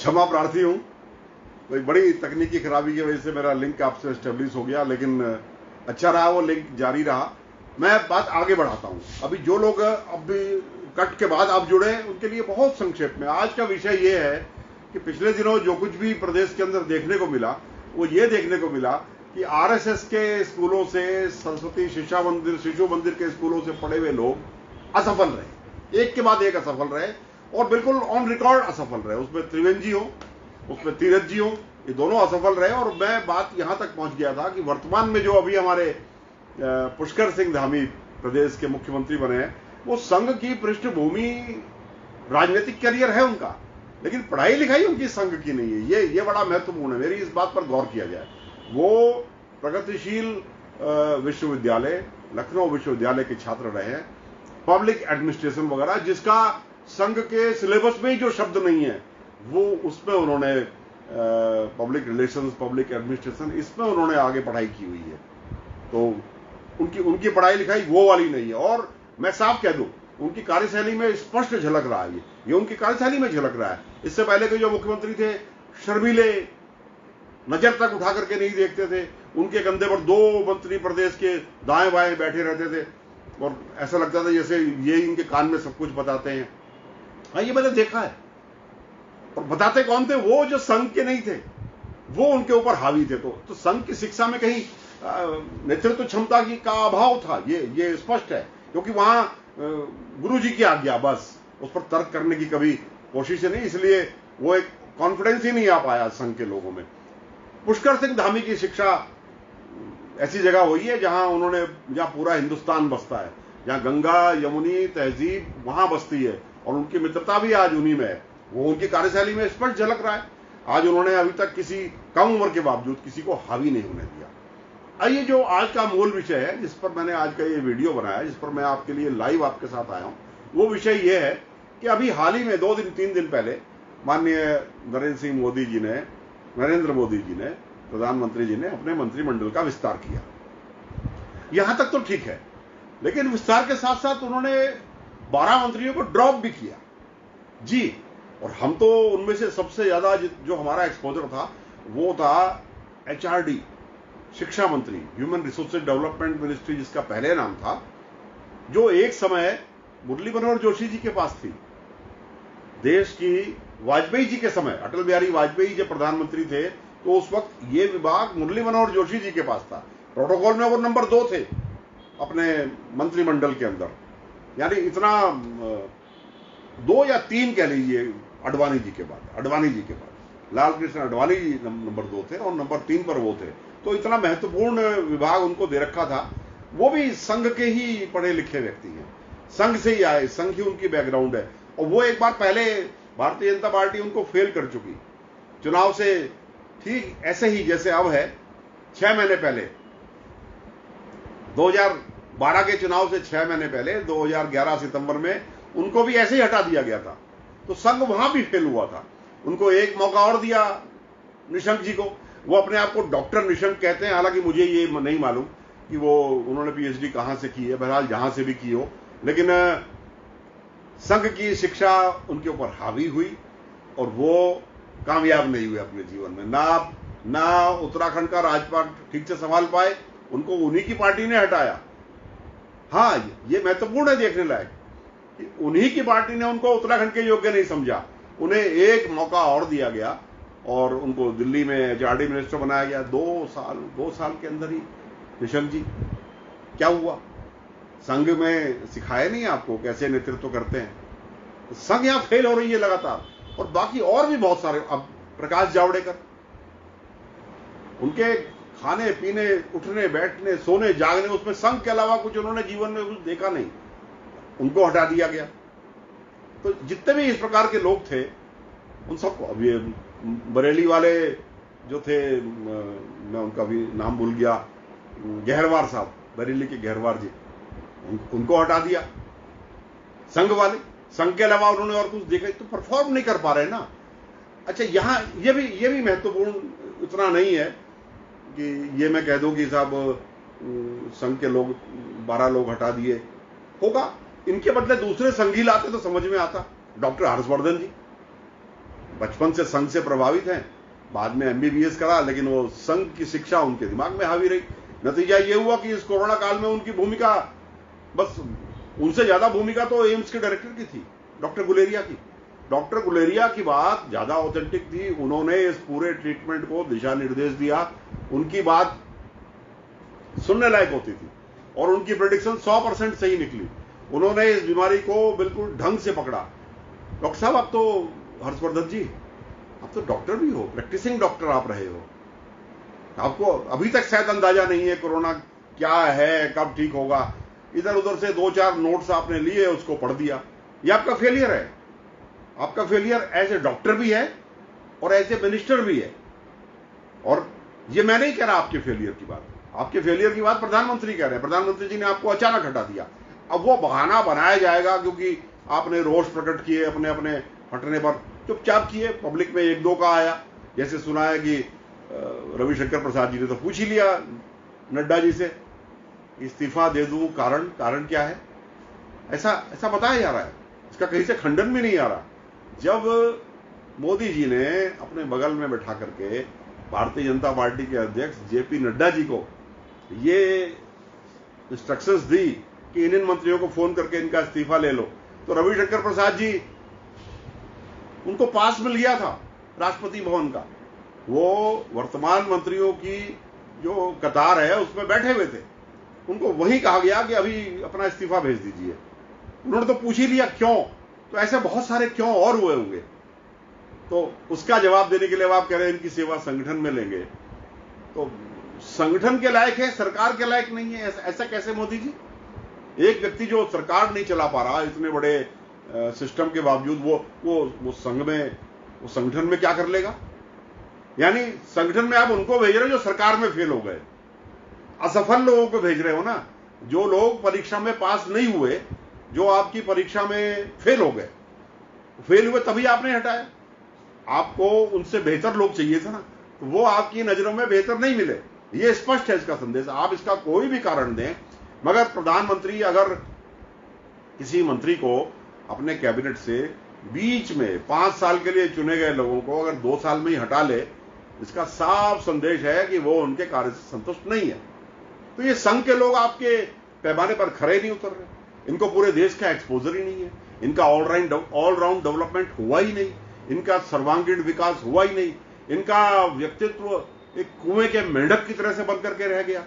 क्षमा प्रार्थी हूं, कोई बड़ी तकनीकी खराबी की वजह से मेरा लिंक आपसे एस्टेब्लिश हो गया, लेकिन अच्छा रहा, वो लिंक जारी रहा। मैं बात आगे बढ़ाता हूं। अभी जो लोग अभी कट के बाद आप जुड़े, उनके लिए बहुत संक्षेप में आज का विषय ये है कि पिछले दिनों जो कुछ भी प्रदेश के अंदर देखने को मिला, वो ये देखने को मिला कि आरएसएस के स्कूलों से, सरस्वती शिशु मंदिर के स्कूलों से पढ़े हुए लोग असफल रहे, एक के बाद एक असफल रहे, और बिल्कुल ऑन रिकॉर्ड असफल रहे। उसमें त्रिवेंद्र जी हो, उसमें तीरथ जी हो, ये दोनों असफल रहे। और मैं बात यहां तक पहुंच गया था कि वर्तमान में जो अभी हमारे पुष्कर सिंह धामी प्रदेश के मुख्यमंत्री बने हैं, वो संघ की पृष्ठभूमि, राजनीतिक करियर है उनका, लेकिन पढ़ाई लिखाई उनकी संघ की नहीं है। ये बड़ा महत्वपूर्ण है, मेरी इस बात पर गौर किया जाए। वो प्रगतिशील विश्वविद्यालय, लखनऊ विश्वविद्यालय के छात्र रहे हैं, पब्लिक एडमिनिस्ट्रेशन वगैरह, जिसका संघ के सिलेबस में ही जो शब्द नहीं है, वो उसमें उन्होंने पब्लिक रिलेशंस, पब्लिक एडमिनिस्ट्रेशन, इसमें उन्होंने आगे पढ़ाई की हुई है। तो उनकी पढ़ाई लिखाई वो वाली नहीं है। और मैं साफ कह दूं, उनकी कार्यशैली में स्पष्ट झलक रहा है, ये उनकी कार्यशैली में झलक रहा है। इससे पहले के जो मुख्यमंत्री थे, शर्मीले, नजर तक उठा करके नहीं देखते थे, उनके कंधे पर दो मंत्री प्रदेश के दाएं बाएं बैठे रहते थे, और ऐसा लगता था जैसे ये इनके कान में सब कुछ बताते हैं। हाँ, ये मैंने देखा है। और बताते कौन थे? वो जो संघ के नहीं थे, वो उनके ऊपर हावी थे। तो संघ की शिक्षा में कहीं नेतृत्व क्षमता की का अभाव था, ये स्पष्ट है, क्योंकि वहां गुरुजी की आज्ञा, बस उस पर तर्क करने की कभी कोशिश नहीं, इसलिए वो एक कॉन्फिडेंस ही नहीं आ पाया संघ के लोगों में। पुष्कर सिंह धामी की शिक्षा ऐसी जगह हुई है जहां पूरा हिंदुस्तान बसता है, जहां गंगा यमुनी तहजीब वहां बसती है, और उनकी मित्रता भी आज उन्हीं में है। वो उनकी कार्यशैली में स्पष्ट झलक रहा है। आज उन्होंने अभी तक किसी कम उम्र के बावजूद किसी को हावी नहीं होने दिया। आइए, जो आज का मूल विषय है, जिस पर मैंने आज का ये वीडियो बनाया, जिस पर मैं आपके लिए लाइव आपके साथ आया हूं, वो विषय ये है कि अभी हाल ही में 2-3 दिन पहले माननीय नरेंद्र मोदी जी ने, प्रधानमंत्री जी ने अपने मंत्रिमंडल का विस्तार किया। यहां तक तो ठीक है, लेकिन विस्तार के साथ साथ उन्होंने 12 मंत्रियों को ड्रॉप भी किया जी। और हम तो उनमें से सबसे ज्यादा जो हमारा एक्सपोजर था, वो था HRD, शिक्षा मंत्री, ह्यूमन रिसोर्सेज डेवलपमेंट मिनिस्ट्री, जिसका पहले नाम था, जो एक समय मुरली मनोहर जोशी जी के पास थी। देश की वाजपेयी जी के समय, अटल बिहारी वाजपेयी जब प्रधानमंत्री थे, तो उस वक्त ये विभाग मुरली मनोहर जोशी जी के पास था। प्रोटोकॉल में वो नंबर 2 थे अपने मंत्रिमंडल के अंदर, यानी इतना 2 या 3 कह लीजिए, अडवाणी जी के बाद लाल कृष्ण अडवाणी जी नंबर 2 थे, और नंबर 3 पर वो थे। तो इतना महत्वपूर्ण विभाग उनको दे रखा था। वो भी संघ के ही पढ़े लिखे व्यक्ति हैं, संघ से ही आए, संघ ही उनकी बैकग्राउंड है। और वो एक बार पहले भारतीय जनता पार्टी उनको फेल कर चुकी चुनाव से, ठीक ऐसे ही जैसे अब है। 6 महीने पहले, 2012 के चुनाव से 6 महीने पहले 2011 सितंबर में उनको भी ऐसे ही हटा दिया गया था। तो संघ वहां भी फेल हुआ था। उनको एक मौका और दिया निशंक जी को। वो अपने आप को डॉक्टर निशंक कहते हैं, हालांकि मुझे ये नहीं मालूम कि वो उन्होंने PhD कहां से की है, बहरहाल जहां से भी की हो, लेकिन संघ की शिक्षा उनके ऊपर हावी हुई और वो कामयाब नहीं हुए अपने जीवन में। ना उत्तराखंड का राजपाट ठीक से संभाल पाए, उनको उन्हीं की पार्टी ने हटाया। हाँ, ये महत्वपूर्ण है देखने लायक कि उन्हीं की पार्टी ने उनको उत्तराखंड के योग्य नहीं समझा। उन्हें एक मौका और दिया गया और उनको दिल्ली में HRD मिनिस्टर बनाया गया। 2 साल के अंदर ही निशंक जी, क्या हुआ? संघ में सिखाया नहीं आपको कैसे नेतृत्व करते हैं? संघ यहां फेल हो रही है लगातार। और बाकी और भी बहुत सारे, अब प्रकाश जावड़ेकर, उनके खाने पीने, उठने बैठने, सोने जागने, उसमें संघ के अलावा कुछ उन्होंने जीवन में कुछ देखा नहीं, उनको हटा दिया गया। तो जितने भी इस प्रकार के लोग थे, उन सबको, अब ये बरेली वाले जो थे, मैं उनका भी नाम भूल गया, गहरवार साहब, बरेली के गहरवार जी, उनको हटा दिया। संघ वाले, संघ के अलावा उन्होंने और कुछ देखा, तो परफॉर्म नहीं कर पा रहे ना। अच्छा, यहां ये भी महत्वपूर्ण इतना नहीं है कि ये मैं कह दूं कि साहब संघ के लोग 12 लोग हटा दिए, होगा, इनके बदले दूसरे संघी लाते तो समझ में आता। डॉक्टर हर्षवर्धन जी, बचपन से संघ से प्रभावित हैं, बाद में एमबीबीएस करा, लेकिन वो संघ की शिक्षा उनके दिमाग में हावी रही। नतीजा ये हुआ कि इस कोरोना काल में उनकी भूमिका, बस उनसे ज्यादा भूमिका तो एम्स के डायरेक्टर की थी, डॉक्टर गुलेरिया की। डॉक्टर गुलेरिया की बात ज्यादा ऑथेंटिक थी, उन्होंने इस पूरे ट्रीटमेंट को दिशा निर्देश दिया, उनकी बात सुनने लायक होती थी और उनकी प्रेडिक्शन 100% सही निकली। उन्होंने इस बीमारी को बिल्कुल ढंग से पकड़ा। डॉक्टर साहब, आप तो हर्षवर्धन जी, आप तो डॉक्टर भी हो, प्रैक्टिसिंग डॉक्टर आप रहे हो, आपको अभी तक शायद अंदाजा नहीं है कोरोना क्या है, कब ठीक होगा। इधर उधर से 2-4 नोट्स आपने लिए, उसको पढ़ दिया। ये आपका फेलियर है। आपका फेलियर एज ए डॉक्टर भी है और एज ए मिनिस्टर भी है। और ये मैं नहीं कह रहा आपके फेलियर की बात, आपके फेलियर की बात प्रधानमंत्री कह रहे हैं। प्रधानमंत्री जी ने आपको अचानक हटा दिया। अब वो बहाना बनाया जाएगा क्योंकि आपने रोष प्रकट किए, अपने अपने हटने पर चुपचाप किए। पब्लिक में 1-2 का आया, जैसे सुना है कि रविशंकर प्रसाद जी ने तो पूछ ही लिया नड्डा जी से, इस्तीफा दे दूं, कारण क्या है। ऐसा बताया जा रहा है, इसका कहीं से खंडन भी नहीं आ रहा। जब मोदी जी ने अपने बगल में बैठा करके भारतीय जनता पार्टी के अध्यक्ष जेपी नड्डा जी को ये इंस्ट्रक्शंस दी कि इन मंत्रियों को फोन करके इनका इस्तीफा ले लो, तो रविशंकर प्रसाद जी, उनको पास मिल गया था राष्ट्रपति भवन का, वो वर्तमान मंत्रियों की जो कतार है उसमें बैठे हुए थे, उनको वहीं कहा गया कि अभी अपना इस्तीफा भेज दीजिए। उन्होंने तो पूछ ही लिया क्यों। तो ऐसे बहुत सारे क्यों और हुए होंगे, तो उसका जवाब देने के लिए आप कह रहे हैं इनकी सेवा संगठन में लेंगे। तो संगठन के लायक है, सरकार के लायक नहीं है, ऐसा कैसे मोदी जी? एक व्यक्ति जो सरकार नहीं चला पा रहा इतने बड़े सिस्टम के बावजूद, वो संघ में, वो संगठन में क्या कर लेगा? यानी संगठन में आप उनको भेज रहे हो जो सरकार में फेल हो गए, असफल लोगों को भेज रहे हो ना। जो लोग परीक्षा में पास नहीं हुए, जो आपकी परीक्षा में फेल हो गए, फेल हुए तभी आपने हटाया। आपको उनसे बेहतर लोग चाहिए था ना, तो वो आपकी नजरों में बेहतर नहीं मिले। ये स्पष्ट है इसका संदेश। आप इसका कोई भी कारण दें, मगर प्रधानमंत्री अगर किसी मंत्री को अपने कैबिनेट से बीच में 5 साल के लिए चुने गए लोगों को अगर 2 साल में ही हटा ले, इसका साफ संदेश है कि वो उनके कार्य से संतुष्ट नहीं है। तो ये संघ के लोग आपके पैमाने पर खरे नहीं उतर रहे, इनको पूरे देश का एक्सपोजर ही नहीं है, इनका ऑलराउंड डेवलपमेंट हुआ ही नहीं, इनका सर्वांगीण विकास हुआ ही नहीं, इनका व्यक्तित्व एक कुएं के मेंढक की तरह से बन करके रह गया।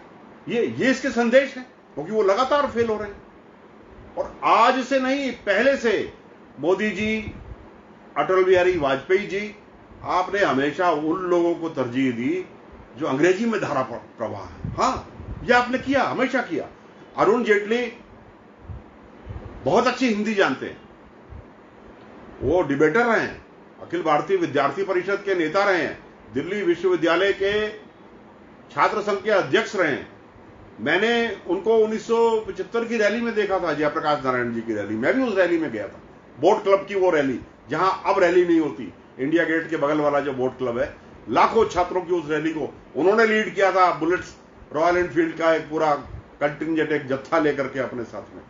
ये इसके संदेश है, क्योंकि वो लगातार फेल हो रहे हैं। और आज से नहीं, पहले से मोदी जी, अटल बिहारी वाजपेयी जी, आपने हमेशा उन लोगों को तरजीह दी जो अंग्रेजी में धारा प्रवाह है। हाँ, यह आपने किया, हमेशा किया। अरुण जेटली बहुत अच्छी हिंदी जानते हैं, वो डिबेटर रहे हैं, अखिल भारतीय विद्यार्थी परिषद के नेता रहे हैं, दिल्ली विश्वविद्यालय के छात्र संघ के अध्यक्ष रहे हैं। मैंने उनको 1975 की रैली में देखा था, जयप्रकाश नारायण जी की रैली। मैं भी उस रैली में गया था, बोट क्लब की वो रैली, जहां अब रैली नहीं होती, इंडिया गेट के बगल वाला जो बोट क्लब है। लाखों छात्रों की उस रैली को उन्होंने लीड किया था, बुलेट्स, रॉयल एनफील्ड का एक पूरा कंटिंजेंट, एक जत्था लेकर के अपने साथ में।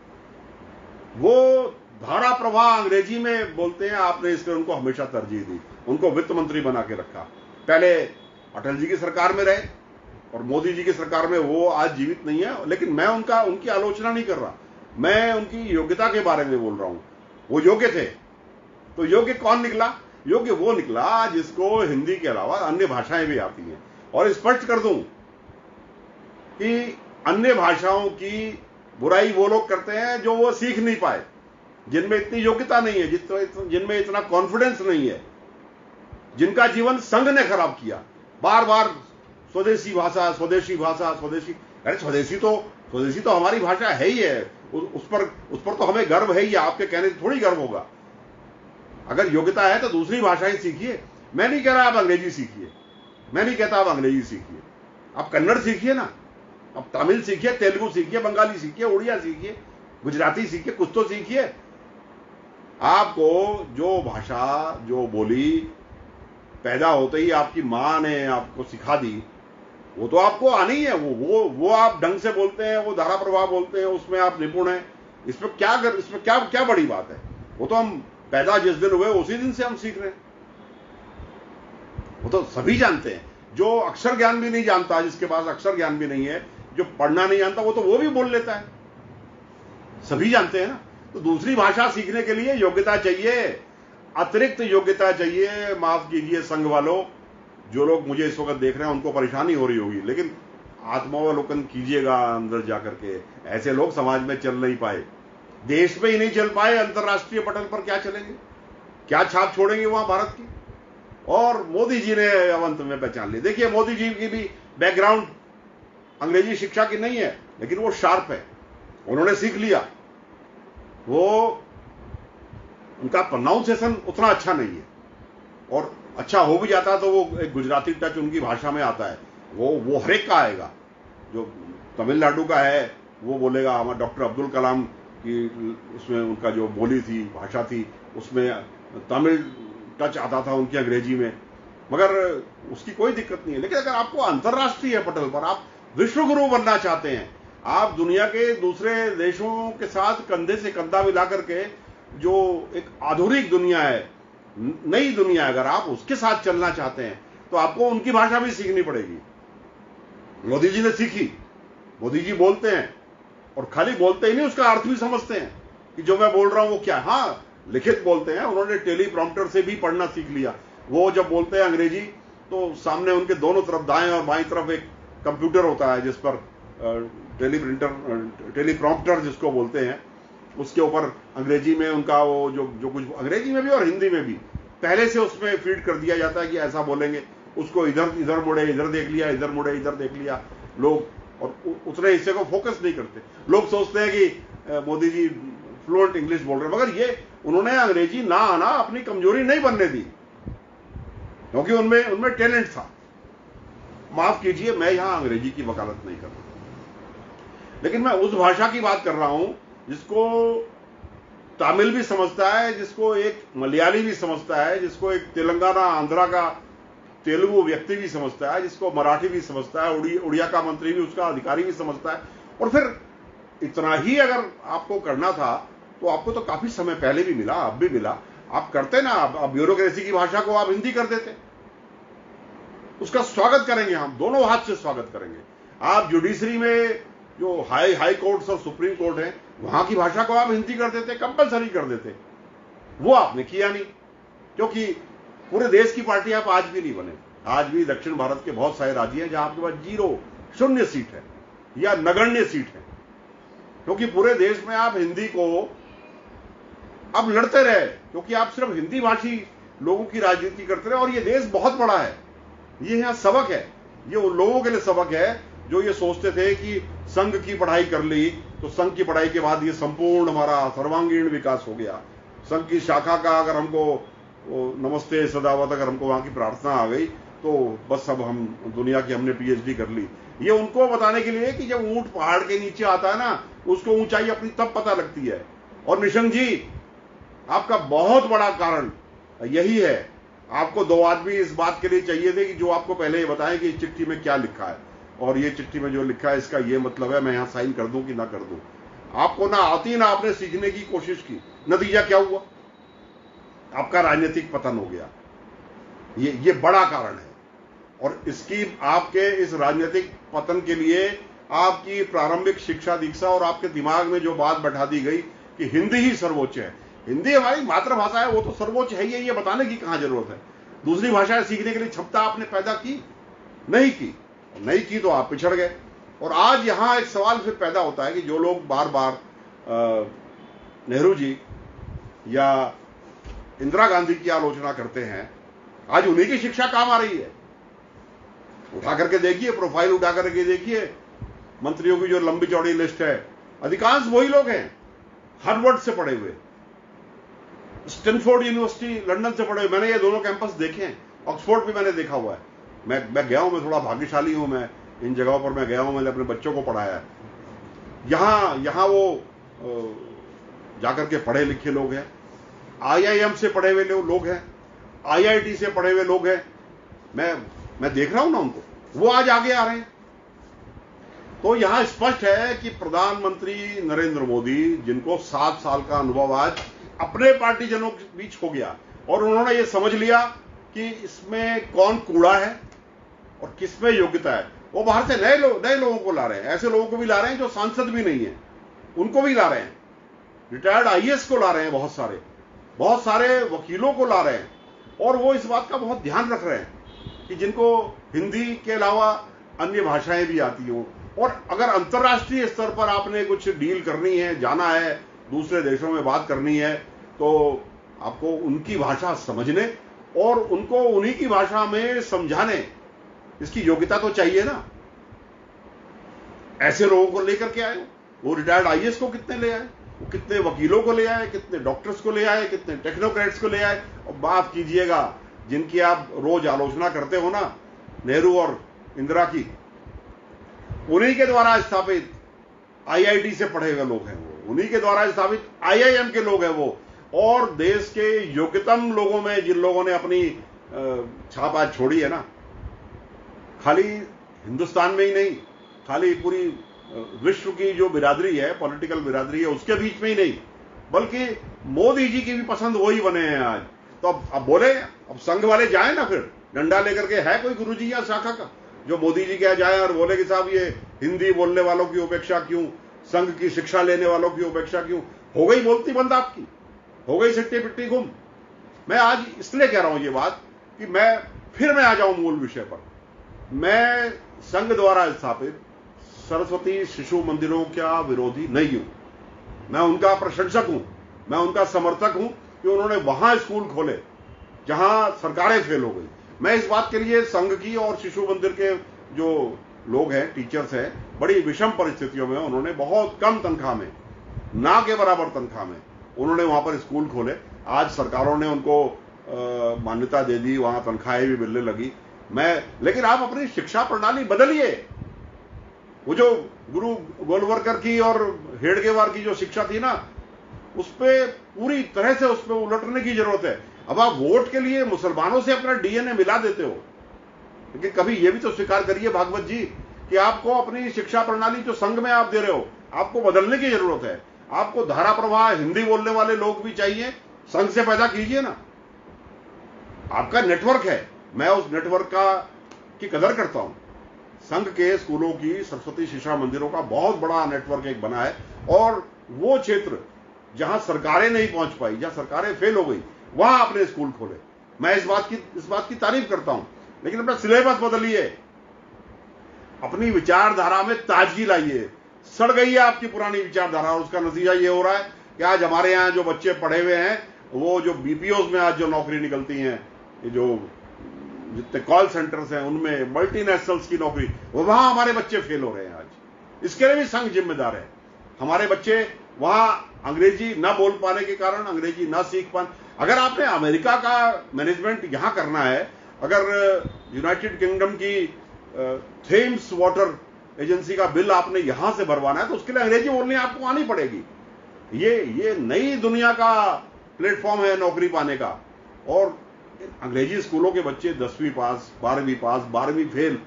वो धारा प्रवाह अंग्रेजी में बोलते हैं, आपने इसलिए उनको हमेशा तरजीह दी, उनको वित्त मंत्री बना के रखा। पहले अटल जी की सरकार में रहे और मोदी जी की सरकार में वो आज जीवित नहीं है, लेकिन मैं उनकी आलोचना नहीं कर रहा, मैं उनकी योग्यता के बारे में बोल रहा हूं। वो योग्य थे, तो योग्य कौन निकला? योग्य वो निकला जिसको हिंदी के अलावा अन्य भाषाएं भी आती हैं। और स्पष्ट कर दूं कि अन्य भाषाओं की बुराई वो लोग करते हैं जो वो सीख नहीं पाए, जिनमें इतनी योग्यता नहीं है, जिनमें इतना कॉन्फिडेंस नहीं है, जिनका जीवन संघ ने खराब किया। बार बार स्वदेशी भाषा, स्वदेशी भाषा, स्वदेशी। अरे स्वदेशी तो हमारी भाषा है ही है, उस पर तो हमें गर्व है ही। आपके कहने से थोड़ी गर्व होगा। अगर योग्यता है तो दूसरी भाषाएं सीखिए। मैं नहीं कह रहा आप अंग्रेजी सीखिए, मैं नहीं कहता आप अंग्रेजी सीखिए, आप कन्नड़ सीखिए ना, आप तमिल सीखिए, तेलुगु सीखिए, बंगाली सीखिए, उड़िया सीखिए, गुजराती सीखिए, कुछ तो सीखिए। आपको जो भाषा, जो बोली पैदा होते ही आपकी मां ने आपको सिखा दी, वो तो आपको आनी है। वो आप ढंग से बोलते हैं, वो धारा प्रवाह बोलते हैं, उसमें आप निपुण हैं। इसमें क्या बड़ी बात है? वो तो हम पैदा जिस दिन हुए उसी दिन से हम सीख रहे हैं। वो तो सभी जानते हैं। जो अक्षर ज्ञान भी नहीं जानता, जिसके पास अक्षर ज्ञान भी नहीं है, जो पढ़ना नहीं जानता, वो भी बोल लेता है। सभी जानते हैं ना। तो दूसरी भाषा सीखने के लिए योग्यता चाहिए, अतिरिक्त योग्यता चाहिए। माफ कीजिए संघ वालों, जो लोग मुझे इस वक्त देख रहे हैं उनको परेशानी हो रही होगी, लेकिन आत्मावलोकन कीजिएगा अंदर जाकर के। ऐसे लोग समाज में चल नहीं पाए, देश में ही नहीं चल पाए, अंतर्राष्ट्रीय पटल पर क्या चलेंगे, क्या छाप छोड़ेंगे वहां भारत की। और मोदी जी ने अंत में पहचान ली। देखिए, मोदी जी की भी बैकग्राउंड अंग्रेजी शिक्षा की नहीं है, लेकिन वो शार्प है, उन्होंने सीख लिया। वो उनका प्रोनाउंसिएशन उतना अच्छा नहीं है, और अच्छा हो भी जाता तो वो एक गुजराती टच उनकी भाषा में आता है। वो हर एक का आएगा। जो तमिलनाडु का है वो बोलेगा, हमारा डॉक्टर अब्दुल कलाम की उसमें उनका जो बोली थी, भाषा थी, उसमें तमिल टच आता था उनकी अंग्रेजी में, मगर उसकी कोई दिक्कत नहीं है। लेकिन अगर आपको अंतर्राष्ट्रीय पटल पर आप विश्व गुरु बनना चाहते हैं, आप दुनिया के दूसरे देशों के साथ कंधे से कंधा मिला करके, जो एक आधुनिक दुनिया है, नई दुनिया है, अगर आप उसके साथ चलना चाहते हैं तो आपको उनकी भाषा भी सीखनी पड़ेगी। मोदी जी ने सीखी। मोदी जी बोलते हैं, और खाली बोलते ही नहीं, उसका अर्थ भी समझते हैं कि जो मैं बोल रहा हूं वो क्या है। हाँ, लिखित बोलते हैं, उन्होंने टेलीप्रॉम्प्टर से भी पढ़ना सीख लिया। वो जब बोलते हैं अंग्रेजी तो सामने उनके दोनों तरफ, दाएं और बाईं तरफ, एक कंप्यूटर होता है जिस पर टेलीप्रॉम्प्टर जिसको बोलते हैं, उसके ऊपर अंग्रेजी में उनका वो जो कुछ अंग्रेजी में भी और हिंदी में भी पहले से उसमें फीड कर दिया जाता है कि ऐसा बोलेंगे। उसको इधर मुड़े, इधर देख लिया, इधर मुड़े, इधर देख लिया लोग, और उतने हिस्से को फोकस नहीं करते। लोग सोचते हैं कि मोदी जी फ्लुएंट इंग्लिश बोल रहे हैं, मगर ये उन्होंने अंग्रेजी ना आना अपनी कमजोरी नहीं बनने दी, क्योंकि उनमें टैलेंट था। माफ कीजिए, मैं यहां अंग्रेजी की वकालत नहीं कर रहा, लेकिन मैं उस भाषा की बात कर रहा हूं जिसको तमिल भी समझता है, जिसको एक मलयाली भी समझता है, जिसको एक तेलंगाना आंध्रा का तेलुगु व्यक्ति भी समझता है, जिसको मराठी भी समझता है, उड़िया का मंत्री भी, उसका अधिकारी भी समझता है। और फिर इतना ही अगर आपको करना था तो आपको तो काफी समय पहले भी मिला, अब भी मिला। आप करते ना, आप ब्यूरोक्रेसी की भाषा को आप हिंदी कर देते, उसका स्वागत करेंगे हम, दोनों हाथ से स्वागत करेंगे। आप जुडिशरी में जो हाई कोर्ट्स और सुप्रीम कोर्ट है, वहां की भाषा को आप हिंदी कर देते, कंपलसरी कर देते। वो आपने किया नहीं, क्योंकि पूरे देश की पार्टी आप आज भी नहीं बने। आज भी दक्षिण भारत के बहुत सारे राज्य हैं जहां आपके पास 0 सीट है या नगण्य सीट है, क्योंकि पूरे देश में आप हिंदी को अब लड़ते रहे, क्योंकि आप सिर्फ हिंदी भाषी लोगों की राजनीति करते रहे। और ये देश बहुत बड़ा है, ये यहां सबक है, ये उन लोगों के लिए सबक है जो ये सोचते थे कि संघ की पढ़ाई कर ली तो संघ की पढ़ाई के बाद ये संपूर्ण हमारा सर्वांगीण विकास हो गया। संघ की शाखा का अगर हमको नमस्ते सदावत, अगर हमको वहां की प्रार्थना आ गई तो बस अब हम दुनिया की हमने पीएचडी कर ली। ये उनको बताने के लिए कि जब ऊंट पहाड़ के नीचे आता है ना, उसको ऊंचाई अपनी तब पता लगती है। और निशंक जी, आपका बहुत बड़ा कारण यही है। आपको 2 आदमी इस बात के लिए चाहिए थे कि जो आपको पहले ये बताएं कि इस चिट्ठी में क्या लिखा है, और ये चिट्ठी में जो लिखा है इसका ये मतलब है, मैं यहां साइन कर दूं कि ना कर दूं। आपको ना आती ना आपने सीखने की कोशिश की, नतीजा क्या हुआ? आपका राजनीतिक पतन हो गया। ये बड़ा कारण है। और इसकी आपके इस राजनीतिक पतन के लिए आपकी प्रारंभिक शिक्षा दीक्षा और आपके दिमाग में जो बात बैठा दी गई कि हिंदी ही सर्वोच्च है, हिंदी हमारी मातृभाषा है, वो तो सर्वोच्च है, ये बताने की कहां जरूरत है? दूसरी भाषाएं सीखने के लिए क्षमता आपने पैदा की नहीं की तो आप पिछड़ गए। और आज यहां एक सवाल फिर पैदा होता है कि जो लोग बार बार नेहरू जी या इंदिरा गांधी की आलोचना करते हैं, आज उन्हीं की शिक्षा काम आ रही है। उठा करके देखिए, प्रोफाइल उठा करके देखिए, मंत्रियों की जो लंबी चौड़ी लिस्ट है, अधिकांश वही लोग हैं हार्वर्ड से पढ़े हुए, स्टैनफोर्ड यूनिवर्सिटी लंदन से पढ़े हुए। मैंने ये दोनों कैंपस देखे हैं, ऑक्सफोर्ड भी मैंने देखा हुआ है। मैं गया हूं, मैं थोड़ा भाग्यशाली हूं, मैं इन जगहों पर मैं गया हूं, मैंने अपने बच्चों को पढ़ाया है। यहां वो जाकर के पढ़े लिखे लोग हैं, आईआईएम से पढ़े हुए लोग हैं, आईआईटी से पढ़े हुए लोग हैं। मैं देख रहा हूं ना उनको, वो आज आगे आ रहे हैं। तो यहां स्पष्ट है कि प्रधानमंत्री नरेंद्र मोदी, जिनको 7 साल का अनुभव आज अपने पार्टीजनों के बीच हो गया, और उन्होंने ये समझ लिया कि इसमें कौन कूड़ा है और किसमें योग्यता है। वो बाहर से नए लोगों को ला रहे हैं, ऐसे लोगों को भी ला रहे हैं जो सांसद भी नहीं है, उनको भी ला रहे हैं, रिटायर्ड आईएएस को ला रहे हैं, बहुत सारे वकीलों को ला रहे हैं, और वो इस बात का बहुत ध्यान रख रहे हैं कि जिनको हिंदी के अलावा अन्य भाषाएं भी आती हो। और अगर अंतर्राष्ट्रीय स्तर पर आपने कुछ डील करनी है, जाना है, दूसरे देशों में बात करनी है, तो आपको उनकी भाषा समझने और उनको उन्हीं की भाषा में समझाने, इसकी योग्यता तो चाहिए ना। ऐसे लोगों को लेकर के आए, वो रिटायर्ड आईएएस को कितने ले आए, वो कितने वकीलों को ले आए, कितने डॉक्टर्स को ले आए, कितने टेक्नोक्रेट्स को ले आए। और बात कीजिएगा जिनकी आप रोज आलोचना करते हो ना, नेहरू और इंदिरा की, उन्हीं के द्वारा स्थापित आईआईटी से पढ़े हुए लोग हैं वो, उन्हीं के द्वारा स्थापित आईआईएम के लोग हैं वो, और देश के योग्यतम लोगों में जिन लोगों ने अपनी छाप आज छोड़ी है ना, खाली हिंदुस्तान में ही नहीं, खाली पूरी विश्व की जो बिरादरी है, पॉलिटिकल बिरादरी है, उसके बीच में ही नहीं, बल्कि मोदी जी की भी पसंद वही बने हैं आज। तो अब बोले, अब संघ वाले जाए ना, फिर डंडा लेकर के, है कोई गुरुजी या शाखा का जो मोदी जी क्या जाए और बोले कि साहब ये हिंदी बोलने वालों की उपेक्षा क्यों, संघ की शिक्षा लेने वालों की उपेक्षा क्यों? हो गई बोलती बंद आपकी, हो गई सिट्टी पिट्टी गुम। मैं आज इसलिए कह रहा हूं ये बात कि मैं आ जाऊं मूल विषय पर। मैं संघ द्वारा स्थापित सरस्वती शिशु मंदिरों का विरोधी नहीं हूं, मैं उनका प्रशंसक हूं, मैं उनका समर्थक हूं कि उन्होंने वहां स्कूल खोले जहां सरकारें फेल हो गई। मैं इस बात के लिए संघ की और शिशु मंदिर के जो लोग हैं, टीचर्स हैं, बड़ी विषम परिस्थितियों में उन्होंने बहुत कम तनख्वाह में, ना के बराबर तनख्वाह में उन्होंने वहां पर स्कूल खोले। आज सरकारों ने उनको मान्यता दे दी, वहां तनख्वाहें भी मिलने लगी। लेकिन आप अपनी शिक्षा प्रणाली बदलिए। वो जो गुरु गोलवलकर की और हेडगेवार की जो शिक्षा थी ना, उस पर पूरी तरह से उस पर उलटने की जरूरत है। अब आप वोट के लिए मुसलमानों से अपना डीएनए मिला देते हो, लेकिन कभी यह भी तो स्वीकार करिए भागवत जी कि आपको अपनी शिक्षा प्रणाली जो संघ में आप दे रहे हो, आपको बदलने की जरूरत है। आपको धारा प्रवाह हिंदी बोलने वाले लोग भी चाहिए, संघ से पैदा कीजिए ना। आपका नेटवर्क है, मैं उस नेटवर्क की कदर करता हूं। संघ के स्कूलों की, सरस्वती शिक्षा मंदिरों का बहुत बड़ा नेटवर्क एक बना है, और वो क्षेत्र जहां सरकारें नहीं पहुंच पाई, जहां सरकारें फेल हो गई, वहां आपने स्कूल खोले। मैं इस बात की तारीफ करता हूं। लेकिन अपना सिलेबस बदलिए, अपनी विचारधारा में ताजगी लाइए। सड़ गई है आपकी पुरानी विचारधारा, और उसका नतीजा ये हो रहा है कि आज हमारे यहां जो बच्चे पढ़े हुए हैं, वो जो बीपीओ में आज जो नौकरी निकलती हैं, ये जो जितने कॉल सेंटर्स हैं उनमें मल्टीनेशनल्स की नौकरी, वहां हमारे बच्चे फेल हो रहे हैं आज। इसके लिए भी संघ जिम्मेदार है। हमारे बच्चे वहां अंग्रेजी ना बोल पाने के कारण, अंग्रेजी ना सीख पाने। अगर आपने अमेरिका का मैनेजमेंट यहां करना है, अगर यूनाइटेड किंगडम की थेम्स वाटर एजेंसी का बिल आपने यहां से भरवाना है, तो उसके लिए अंग्रेजी बोलनी आपको आनी पड़ेगी। ये नई दुनिया का प्लेटफॉर्म है नौकरी पाने का। और अंग्रेजी स्कूलों के बच्चे 10वीं पास, 12वीं पास, 12वीं फेल,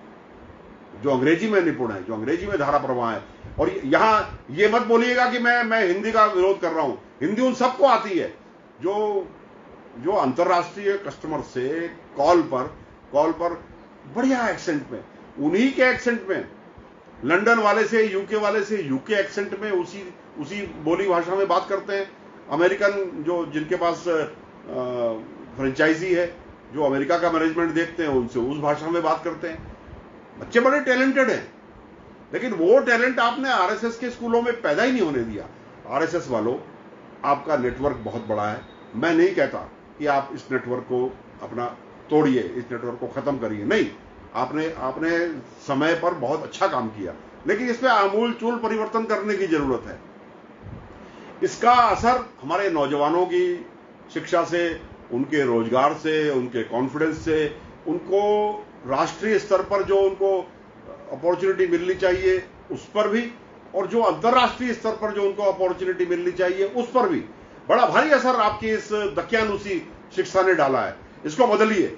जो अंग्रेजी में निपुण है, जो अंग्रेजी में धारा प्रवाह है। और यहां ये मत बोलिएगा कि मैं हिंदी का विरोध कर रहा हूं। हिंदी उन सबको आती है जो अंतर्राष्ट्रीय कस्टमर से कॉल पर बढ़िया एक्सेंट में, उन्हीं के एक्सेंट में, लंदन वाले से, यूके वाले से यूके एक्सेंट में, उसी बोली भाषा में बात करते हैं। अमेरिकन जो जिनके पास फ्रेंचाइजी है, जो अमेरिका का मैनेजमेंट देखते हैं, उनसे उस भाषा में बात करते हैं। बच्चे बड़े टैलेंटेड हैं, लेकिन वो टैलेंट आपने आरएसएस के स्कूलों में पैदा ही नहीं होने दिया। आरएसएस वालों, आपका नेटवर्क बहुत बड़ा है। मैं नहीं कहता कि आप इस नेटवर्क को अपना तोड़िए, इस नेटवर्क को खत्म करिए, नहीं। आपने समय पर बहुत अच्छा काम किया, लेकिन इसमें आमूल चूल परिवर्तन करने की जरूरत है। इसका असर हमारे नौजवानों की शिक्षा से, उनके रोजगार से, उनके कॉन्फिडेंस से, उनको राष्ट्रीय स्तर पर जो उनको अपॉर्चुनिटी मिलनी चाहिए उस पर भी, और जो अंतर्राष्ट्रीय स्तर पर जो उनको अपॉर्चुनिटी मिलनी चाहिए उस पर भी बड़ा भारी असर आपकी इस दकियानुसी शिक्षा ने डाला है। इसको बदलिए,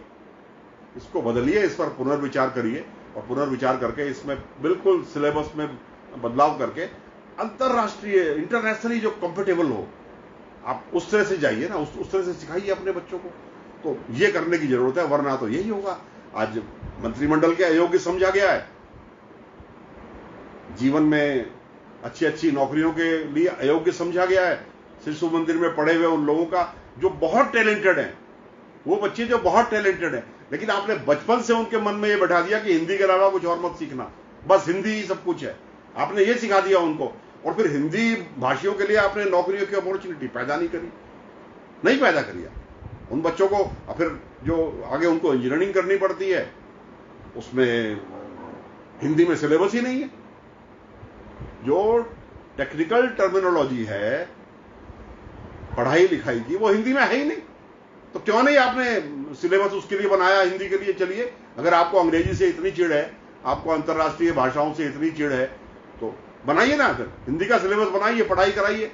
इस पर पुनर्विचार करिए, और पुनर्विचार करके इसमें बिल्कुल सिलेबस में बदलाव करके अंतर्राष्ट्रीय, इंटरनेशनली जो कंफर्टेबल हो, आप उस तरह से जाइए ना, उस तरह से सिखाइए अपने बच्चों को। तो ये करने की जरूरत है, वरना तो यही होगा। आज मंत्रिमंडल के अयोग्य समझा गया है, जीवन में अच्छी अच्छी नौकरियों के लिए अयोग्य समझा गया है। शिशु मंदिर में पढ़े हुए उन लोगों का जो बहुत टैलेंटेड हैं, वो बच्चे जो बहुत टैलेंटेड हैं, लेकिन आपने बचपन से उनके मन में ये बैठा दिया कि हिंदी के अलावा कुछ और मत सीखना, बस हिंदी ही सब कुछ है। आपने ये सिखा दिया उनको, और फिर हिंदी भाषियों के लिए आपने नौकरियों की अपॉर्चुनिटी पैदा नहीं पैदा करी। उन बच्चों को फिर जो आगे उनको इंजीनियरिंग करनी पड़ती है, उसमें हिंदी में सिलेबस ही नहीं है। जो टेक्निकल टर्मिनोलॉजी है पढ़ाई लिखाई की, वो हिंदी में है ही नहीं। तो क्यों नहीं आपने सिलेबस उसके लिए बनाया, हिंदी के लिए? चलिए, अगर आपको अंग्रेजी से इतनी चिढ़ है, आपको अंतर्राष्ट्रीय भाषाओं से इतनी चिढ़ है, तो बनाइए ना, फिर हिंदी का सिलेबस बनाइए, पढ़ाई कराइए,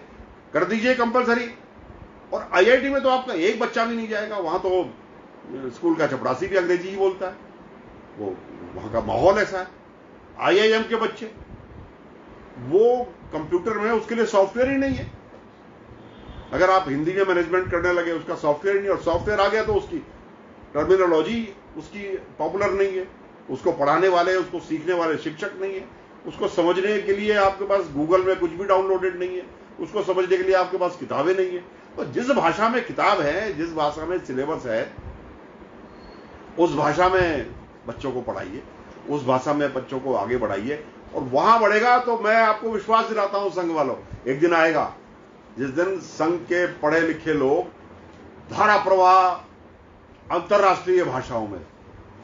कर दीजिए कंपलसरी। और आईआईटी में तो आपका एक बच्चा भी नहीं जाएगा, वहां तो स्कूल का चपरासी भी अंग्रेजी ही बोलता है, वो वहां का माहौल ऐसा है। आईआईएम के बच्चे, वो कंप्यूटर में उसके लिए सॉफ्टवेयर ही नहीं है। अगर आप हिंदी में मैनेजमेंट करने लगे, उसका सॉफ्टवेयर ही नहीं, और सॉफ्टवेयर आ गया तो उसकी टर्मिनोलॉजी उसकी पॉपुलर नहीं है, उसको पढ़ाने वाले, उसको सीखने वाले शिक्षक नहीं है, उसको समझने के लिए आपके पास गूगल में कुछ भी डाउनलोडेड नहीं है, उसको समझने के लिए आपके पास किताबें नहीं है। तो जिस भाषा में किताब है, जिस भाषा में सिलेबस है, उस भाषा में बच्चों को पढ़ाइए, उस भाषा में बच्चों को आगे बढ़ाइए, और वहां बढ़ेगा तो मैं आपको विश्वास दिलाता हूं संघ वालों, एक दिन आएगा जिस दिन संघ के पढ़े लिखे लोग धारा प्रवाह अंतर्राष्ट्रीय भाषाओं में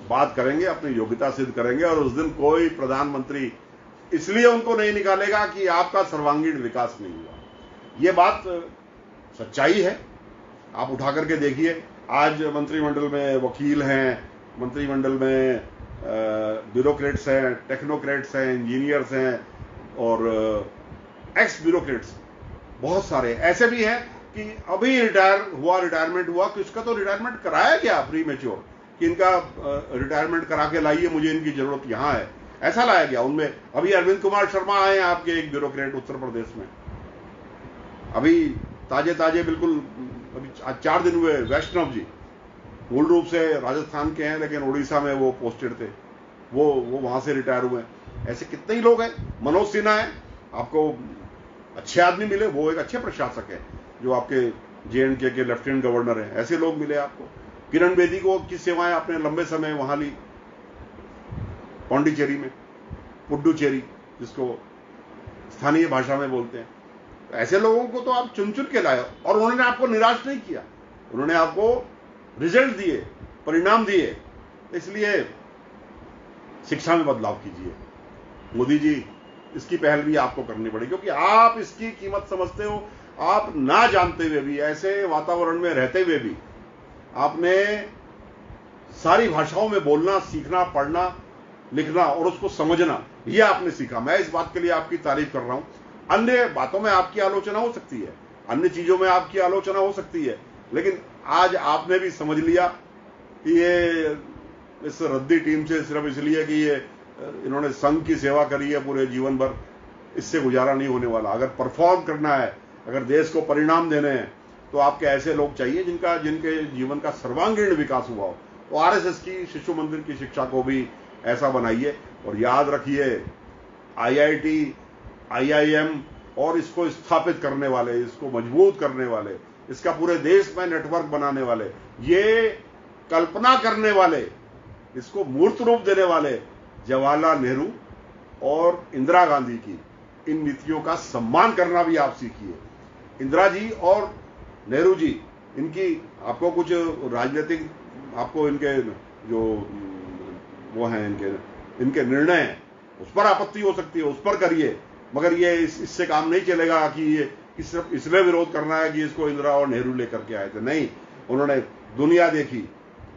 बात करेंगे, अपनी योग्यता सिद्ध करेंगे, और उस दिन कोई प्रधानमंत्री इसलिए उनको नहीं निकालेगा कि आपका सर्वांगीण विकास नहीं हुआ। यह बात सच्चाई है, आप उठा करके देखिए। आज मंत्रिमंडल में वकील हैं, मंत्रिमंडल में ब्यूरोक्रेट्स हैं, टेक्नोक्रेट्स हैं, इंजीनियर्स हैं, और एक्स ब्यूरोक्रेट्स बहुत सारे ऐसे भी हैं कि अभी रिटायरमेंट हुआ, कि उसका तो रिटायरमेंट कराया गया प्री मैच्योर, कि इनका रिटायरमेंट करा के लाइए, मुझे इनकी जरूरत यहां है, ऐसा लाया गया। उनमें अभी अरविंद कुमार शर्मा आए हैं, आपके एक ब्यूरोक्रेट उत्तर प्रदेश में, अभी ताजे बिल्कुल, अभी 4 दिन हुए। वैष्णव जी मूल रूप से राजस्थान के हैं, लेकिन उड़ीसा में वो पोस्टेड थे, वो वहां से रिटायर हुए। ऐसे कितने ही लोग हैं। मनोज सिन्हा है, आपको अच्छे आदमी मिले, वो एक अच्छे प्रशासक है, जो आपके JNK के लेफ्टिनेंट गवर्नर हैं, ऐसे लोग मिले आपको। किरण बेदी को की सेवाएं आपने लंबे समय वहां ली, पौंडीचेरी में, पुडुचेरी जिसको स्थानीय भाषा में बोलते हैं। ऐसे लोगों को तो आप चुन चुन के लाए, और उन्होंने आपको निराश नहीं किया, उन्होंने आपको रिजल्ट दिए, परिणाम दिए। इसलिए शिक्षा में बदलाव कीजिए मोदी जी, इसकी पहल भी आपको करनी पड़ेगी, क्योंकि आप इसकी कीमत समझते हो। आप ना जानते हुए भी, ऐसे वातावरण में रहते हुए भी, आपने सारी भाषाओं में बोलना सीखना, पढ़ना लिखना और उसको समझना, यह आपने सीखा। मैं इस बात के लिए आपकी तारीफ कर रहा हूं। अन्य बातों में आपकी आलोचना हो सकती है, अन्य चीजों में आपकी आलोचना हो सकती है, लेकिन आज आपने भी समझ लिया कि ये इस रद्दी टीम से सिर्फ इसलिए कि ये इन्होंने संघ की सेवा करी है पूरे जीवन भर, इससे गुजारा नहीं होने वाला। अगर परफॉर्म करना है, अगर देश को परिणाम देने हैं, तो आपके ऐसे लोग चाहिए जिनके जीवन का सर्वांगीण विकास हुआ हो। तो RSS की शिशु मंदिर की शिक्षा को भी ऐसा बनाइए, और याद रखिए IIT, IIM और इसको स्थापित करने वाले, इसको मजबूत करने वाले, इसका पूरे देश में नेटवर्क बनाने वाले, ये कल्पना करने वाले, इसको मूर्त रूप देने वाले जवाहरलाल नेहरू और इंदिरा गांधी की इन नीतियों का सम्मान करना भी आप सीखिए। इंदिरा जी और नेहरू जी, इनकी आपको कुछ राजनीतिक, आपको इनके जो वो हैं, इनके निर्णय हैं, उस पर आपत्ति हो सकती है, उस पर करिए, मगर ये इससे काम नहीं चलेगा कि ये सिर्फ इसलिए विरोध करना है कि इसको इंदिरा और नेहरू लेकर के आए थे। नहीं, उन्होंने दुनिया देखी,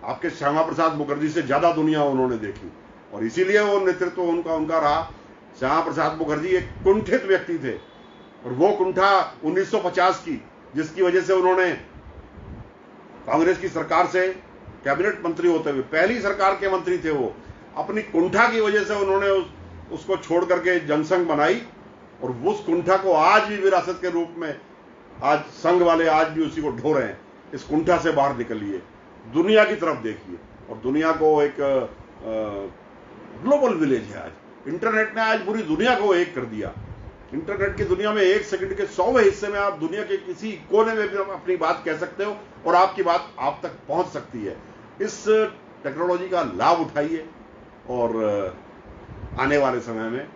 आपके श्यामा प्रसाद मुखर्जी से ज्यादा दुनिया उन्होंने देखी, और इसीलिए वो नेतृत्व उनका रहा। श्यामा प्रसाद मुखर्जी एक कुंठित व्यक्ति थे, और वो कुंठा 1950 की, जिसकी वजह से उन्होंने कांग्रेस की सरकार से कैबिनेट मंत्री होते हुए, पहली सरकार के मंत्री थे वो, अपनी कुंठा की वजह से उन्होंने उसको छोड़ करके जनसंघ बनाई, और उस कुंठा को आज भी विरासत के रूप में आज संघ वाले आज भी उसी को ढो रहे हैं। इस कुंठा से बाहर निकलिए, दुनिया की तरफ देखिए, और दुनिया को एक ग्लोबल विलेज है आज। इंटरनेट ने आज पूरी दुनिया को एक कर दिया। इंटरनेट की दुनिया में 1 सेकंड के 100वें हिस्से में आप दुनिया के किसी कोने में भी अपनी बात कह सकते हो और आपकी बात आप तक पहुंच सकती है। इस टेक्नोलॉजी का लाभ उठाइए और आने वाले समय में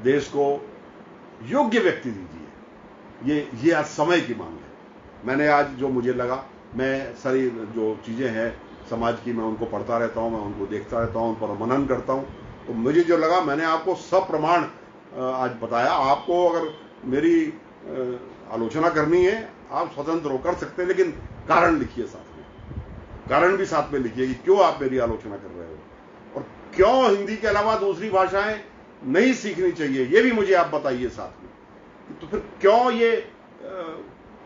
देश को योग्य व्यक्ति दीजिए। ये आज समय की मांग है। मैंने आज जो मुझे लगा, मैं सारी जो चीजें हैं समाज की, मैं उनको पढ़ता रहता हूं, मैं उनको देखता रहता हूं, उन पर मनन करता हूं, तो मुझे जो लगा मैंने आपको सप्रमाण आज बताया। आपको अगर मेरी आलोचना करनी है आप स्वतंत्र हो, कर सकते हैं, लेकिन कारण लिखिए साथ में, कारण भी साथ में लिखिए कि क्यों आप मेरी आलोचना कर रहे हो और क्यों हिंदी के अलावा दूसरी भाषाएं नहीं सीखनी चाहिए, ये भी मुझे आप बताइए साथ में। तो फिर क्यों ये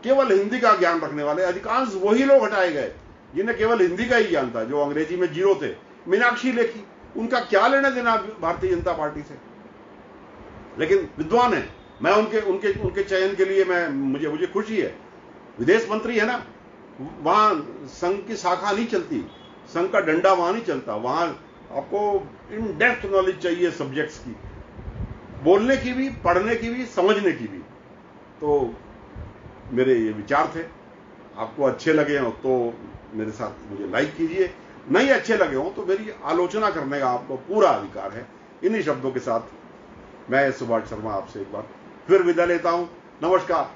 केवल हिंदी का ज्ञान रखने वाले अधिकांश वही लोग हटाए गए जिन्हें केवल हिंदी का ही ज्ञान था, जो अंग्रेजी में 0 थे। मीनाक्षी लेखी, उनका क्या लेना देना भारतीय जनता पार्टी से, लेकिन विद्वान है। मैं उनके चयन के लिए मुझे खुशी है। विदेश मंत्री है ना, वहां संघ की शाखा नहीं चलती, संघ का डंडा वहां नहीं चलता। वहां आपको इन डेप्थ नॉलेज चाहिए सब्जेक्ट्स की, बोलने की भी, पढ़ने की भी, समझने की भी। तो मेरे ये विचार थे, आपको अच्छे लगे हो तो मेरे साथ मुझे लाइक कीजिए, नहीं अच्छे लगे हो तो मेरी आलोचना करने का आपको पूरा अधिकार है। इन्हीं शब्दों के साथ मैं सुभाष शर्मा आपसे एक बार फिर विदा लेता हूं। नमस्कार।